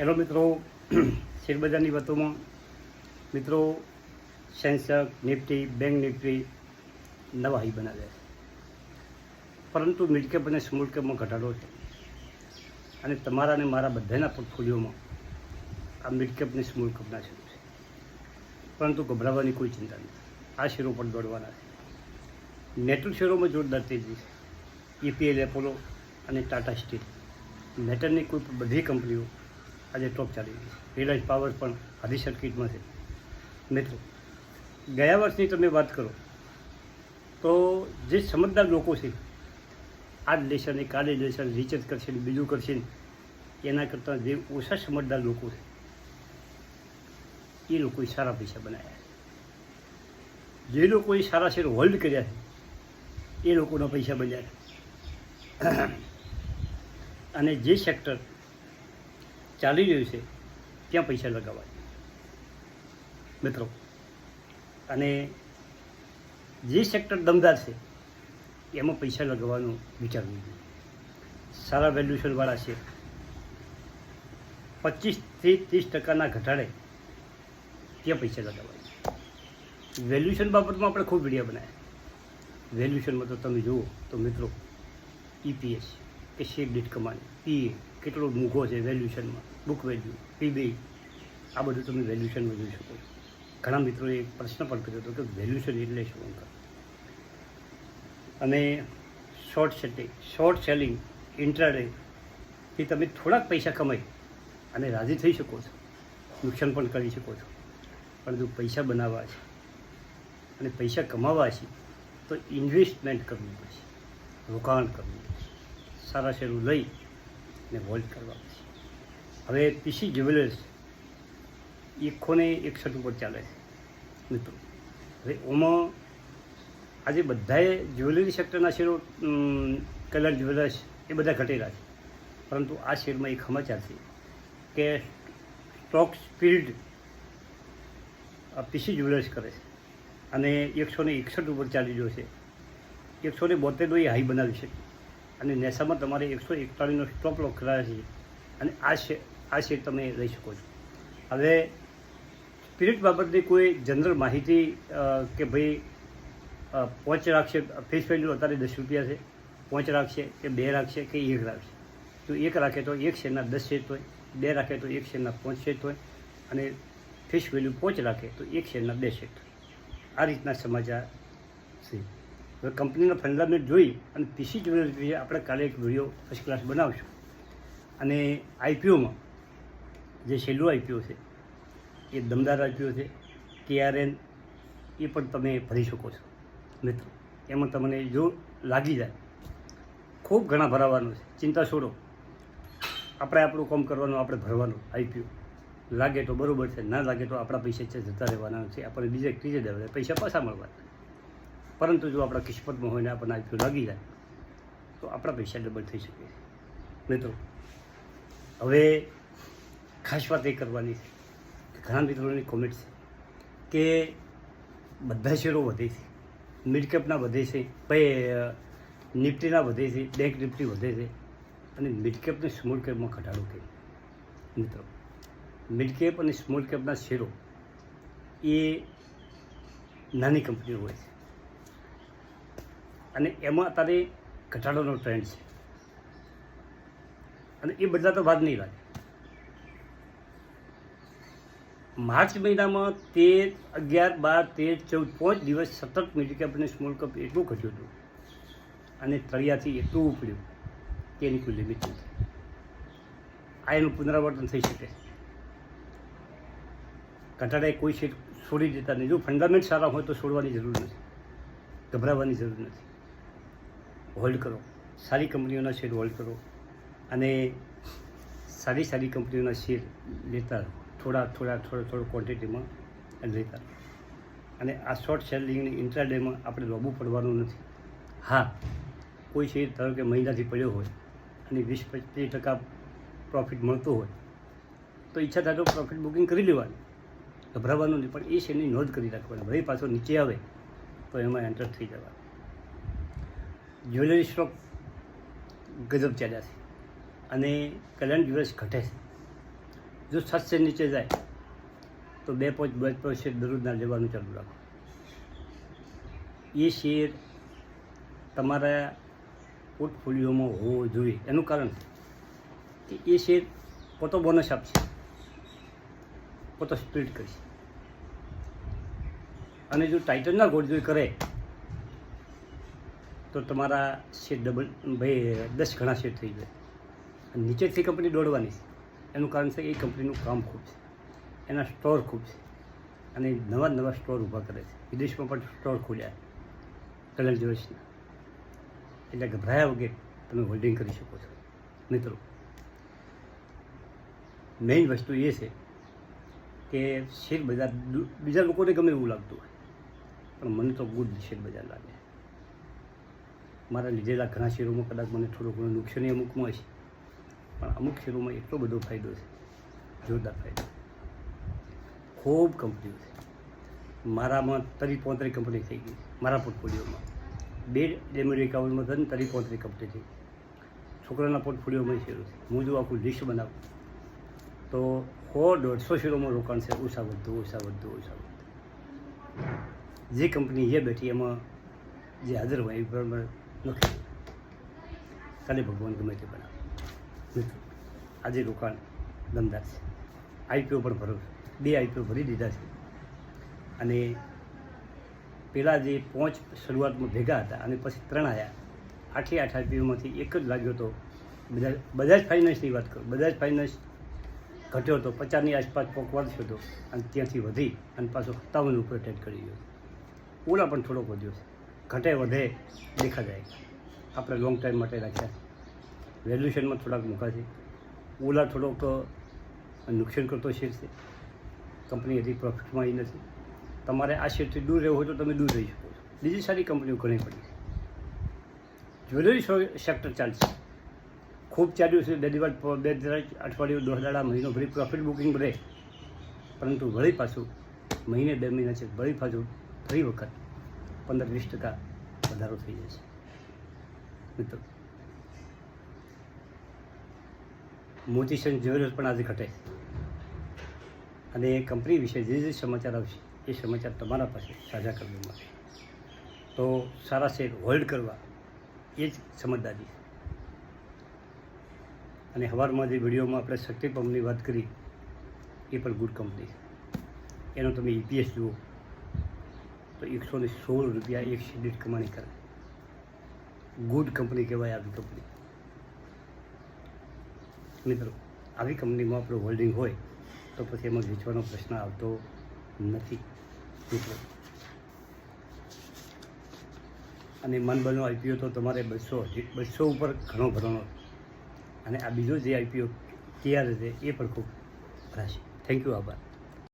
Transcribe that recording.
Hello મિત્રો, શેરબજારની વાતોમાં મિત્રો સેન્સેક્સ, નિફ્ટી, બેંક નિફ્ટી નવા હાઈ બનાવ્યા છે, પરંતુ મિડ કેપ અને સ્મોલ કેપમાં ઘટાડો છે. અને તમારા અને મારા બધાના પોર્ટફોલિયોમાં આ મિડ કેપ અને સ્મોલ કેપના શેરો છે, પરંતુ ગભરાવાની કોઈ ચિંતા નથી. આ શેરો પર દોડવાના છે. મેટલ શેરોમાં જોરદાર તેજી છે. EPL, એપોલો અને ટાટા સ્ટીલ, મેટલની કોઈ પણ બધી કંપનીઓ આજે ટોપ ચાલી રહી છે. રિલાયન્સ પાવર પણ આધી સર્કિટમાં છે. મિત્રો, ગયા વર્ષની તમે વાત કરો તો જે સમજદાર લોકો છે આ જ લેશે ને કાલે લેશે, રિચાર્જ કરશે ને બીજું કરશે ને, એના કરતાં જે ઓછા સમજદાર લોકો છે એ લોકોએ સારા પૈસા બનાવ્યા છે. જે લોકોએ સારા શેર હોલ્ડ કર્યા છે એ લોકોના પૈસા બન્યા છે. અને જે સેક્ટર ચાલી રહ્યું છે ત્યાં પૈસા લગાવવા મિત્રો. અને જે સેક્ટર દમદાર છે એમાં પૈસા લગાવવાનું વિચારવું જોઈએ. સારા વેલ્યુશનવાળા છે 25થી 30% ઘટાડે ત્યાં પૈસા લગાવવા. વેલ્યુશન બાબતમાં આપણે ખૂબ વિડીયો બનાવ્યા. વેલ્યુશનમાં તો તમે જુઓ તો મિત્રો, EPS કે શેર દીઠ કમાણી, PE કેટલો મૂઘો છે વેલ્યુશનમાં, બુક વેલ્યુ, PB, આ બધું તમે વેલ્યુશનમાં જોઈ શકો છો. ઘણા મિત્રોએ પ્રશ્ન પણ કર્યો હતો કે વેલ્યુશન એટલે શું અંકલ. અને શોર્ટ સેલિંગ ઇન્ટ્રાડેથી તમે થોડાક પૈસા કમાઈ અને રાજી થઈ શકો છો, નુકસાન પણ કરી શકો છો. પરંતુ પૈસા બનાવવા છે અને પૈસા કમાવા છે તો ઇન્વેસ્ટમેન્ટ કરવું પડશે, રોકાણ કરવું પડશે, સારા શેરો લઈ અને હોલ્ડ કરવા પડશે. હવે PC જ્વેલર્સ 161 ઉપર ચાલે છે મિત્રો. હવે ઓમાં આજે બધાએ જ્વેલરી સેક્ટરના શેરો, કલર જ્વેલર્સ એ બધા ઘટેલા છે. પરંતુ આ શેરમાં એક સમાચાર છે કે સ્ટોક સ્પીડ PC જ્વેલર્સ કરે છે અને 161 ઉપર ચાલી રહ્યો છે. 172 એ હાઈ બનાવી શકે અને નેસામાં તમારે 141નો સ્ટોપ લોક કરાવે છે. અને આ શેર તમે લઈ શકો છો. હવે સ્પિરિટ બાબતની કોઈ જનરલ માહિતી કે ભાઈ 5 રાખશે, ફેસ વેલ્યુ અત્યારે 10 રૂપિયા છે, 5 રાખશે કે 2 રાખશે કે 1 રાખશે. તો 1 રાખે તો 1 શેરના 10 સેટ હોય, 2 રાખે તો 1 શેરના 5 સેટ હોય, અને ફેસ વેલ્યુ 5 રાખે તો 1 શેરના 2 સેટ. આ રીતના સમાચાર છે. હવે કંપનીનો ફંડામેન્ટ જોઈ અને PC જ્વેલર્સ વિશે આપણે કાલે એક વિડીયો ફર્સ્ટ ક્લાસ બનાવશું. અને IPOમાં જે છેલ્લું IPO છે એ દમદાર IPO છે. KRN એ પણ તમે ભરી શકો છો મિત્રો. એમાં તમને જો લાગી જાય, ખૂબ ઘણા ભરાવાનું છે, ચિંતા છોડો. આપણે આપણું કામ કરવાનું, આપણે ભરવાનું. IPO લાગે તો બરાબર છે, ના લાગે તો આપણા પૈસા છે જતા રહેવાના છે, આપણને ત્રીજે દેવાના પૈસા પાછા મળવાના. પરંતુ જો આપણા કિસ્મતમાં હોય ને આપણને IPO લાગી જાય તો આપણા પૈસા ડબલ થઈ શકે છે મિત્રો. હવે ખાસ વાત એ કરવાની છે કે ઘણા મિત્રોની કોમેન્ટ છે કે બધા શેરો વધે છે, મિડ કેપના વધે છે, ભાઈ નિફ્ટીના વધે છે, બેંક નિફ્ટી વધે છે, અને મિડ કેપ અને સ્મોલ કેપમાં ઘટાડો કેમ મિત્રો. મિડ કેપ અને સ્મોલ કેપના શેરો એ નાની કંપનીઓ હોય છે અને એમાં અત્યારે ઘટાડોનો ટ્રેન્ડ છે. અને એ બધા તો વાત નહીં લાગે. માર્ચ મહિનામાં 13, 11, 12, 13, 14 5 દિવસ સતત મિડ કેપ અને સ્મોલ કેપ એટલું ઘટ્યું હતું અને તળિયાથી એટલું ઉપડ્યું કે એની કોઈ લિમિટ નથી. આ એનું પુનરાવર્તન થઈ શકે. ઘટાડાએ કોઈ શેર છોડી દેતા નહીં. જો ફંડામેન્ટ સારા હોય તો છોડવાની જરૂર નથી, ગભરાવાની જરૂર નથી. હોલ્ડ કરો, સારી કંપનીઓના શેર હોલ્ડ કરો અને સારી કંપનીઓના શેર લેતા રહો. થોડા ક્વોન્ટિટીમાં લેતા રહો. અને આ શોર્ટ સેલિંગની ઇન્ટ્રાડેમાં આપણે લોબું પડવાનું નથી. હા, કોઈ શેર ધારો કે મહિનાથી પડ્યો હોય અને 20-25% પ્રોફિટ મળતો હોય તો ઈચ્છા થાય તો પ્રોફિટ બુકિંગ કરી લેવાનું, ગભરાવાનું નહીં. પણ એ શેરની નોંધ કરી રાખવાની. ભાઈ પાછો નીચે આવે તો એમાં એન્ટર થઈ જવાનું. જ્વેલરી સ્ટોક ગજબ ચાલ્યા છે અને કલ્યાણ જ્વેલર્સ ઘટે છે. જો 700 નીચે જાય તો 2% દરરોજના લેવાનું ચાલુ રાખો. એ શેર તમારા પોર્ટફોલિયોમાં હોવો જોઈએ. એનું કારણ કે એ શેર પોતો બોનસ આપશે, પોતો સ્પ્લિટ કરશે. અને જો ટાઇટનના ગોળજોઈ કરે તો તમારા શેર ડબલ 10 ગણા શેર થઈ જાય. અને નીચેથી કંપની દોડવાની છે. એનું કારણ છે એ કંપનીનું કામ ખૂબ છે, એના સ્ટોર ખૂબ છે અને નવા સ્ટોર ઊભા કરે છે. વિદેશમાં પણ સ્ટોર ખોલ્યા કલર જ્વેલ્સના. એટલે ગભરાયા વગર તમે હોલ્ડિંગ કરી શકો છો. મિત્રો, મેઇન વસ્તુ એ છે કે શેર બજાર બીજા લોકોને ગમે એવું લાગતું હોય, પણ મને તો ગુડ શેર બજાર લાગે. મારા લીધેલા ઘણા શેરોમાં કદાચ મને થોડું ઘણું નુકસાની અમુકમાં હશે, પણ અમુક શેરોમાં એટલો બધો ફાયદો છે, જોરદાર ફાયદો. ખૂબ કંપનીઓ છે. મારામાં 30-35 કંપની થઈ ગઈ મારા પોર્ટફોલિયોમાં. 2 ડેમેરી એકાઉન્ટમાં ધન 30-35 કંપની થઈ. છોકરાના પોર્ટફોલિયોમાં શેરો છે. હું જો આખું લિસ્ટ બનાવું તો 100-150 શેરોમાં રોકાણ છે. ઓછા વધુ. જે કંપની જે બેઠી એમાં જે હાજર હોય એ પ્રમાણે નથી. કાલે ભગવાન ગમે તે બનાવે. મિત્રો, આજે રોકાણ દમદાર છે. આઈપીઓ પણ ભરો. 2 આઈપીઓ ભરી દીધા છે. અને પહેલાં જે 5 શરૂઆતમાં ભેગા હતા અને પછી 3 આવ્યા. 8 આઈપીઓમાંથી એક જ લાગ્યો હતો. બજાજ ફાઇનાન્સની વાત કરું. બજાજ ફાઇનાન્સ ઘટ્યો હતો, 50ની આસપાસ પહોંચવાનો હતો અને ત્યાંથી વધી અને પાછો 57 ઉપર ટેટ કરી ગયો. ઓલા પણ થોડોક વધ્યો છે. ઘટે વધે દેખા જાય. આપણે લોંગ ટાઈમ માટે રાખ્યા. વેલ્યુએશનમાં થોડાક મૂકાશે. ઓલા થોડોક નુકસાન કરતો શેર છે. કંપની હજી પ્રોફિટમાં આવી નથી. તમારે આ શેરથી દૂર રહેવું હોય તો તમે દૂર રહી શકો છો. બીજી સારી કંપનીઓ ઘણી પડી છે. જ્વેલરી સેક્ટર ચાલશે, ખૂબ ચાલ્યું છે. 2 અઠવાડિયું 10 દાડા મહિનો ભરી પ્રોફિટ બુકિંગ રહે, પરંતુ વળી પાછું મહિને 2 મહિના છે, વળી પાછું ફરી વખત 15-20% વધારો થઈ જશે. મિત્રો, મોતીચંદ જ્વેલર્સ પણ આજે ઘટે અને કંપની વિશે જે સમાચાર આવશે એ સમાચાર તમારા પાસે સાझा કરવા માટે. તો સારા શેર હોલ્ડ કરવા એ જ સમજદારી છે. અને સવારમાં જે વિડીયોમાં આપણે શક્તિ પંપની વાત કરી એ પણ ગુડ કંપની છે. એનો તમે EPS જુઓ તો 116 રૂપિયા એક શેર દીઠ કમાણી કરે. ગુડ કંપની કહેવાય આવી કંપની. મિત્રો, આવી કંપનીમાં આપણું હોલ્ડિંગ હોય તો પછી એમાં વેચવાનો પ્રશ્ન આવતો નથી. મિત્રો, અને મનબનો આઈપીઓ તો તમારે 200 ઉપર ઘણો ભરવાનો. અને આ બીજો જે આઈપીઓ તૈયાર છે એ પણ ખૂબ ભરાશે. Thank you. આભાર.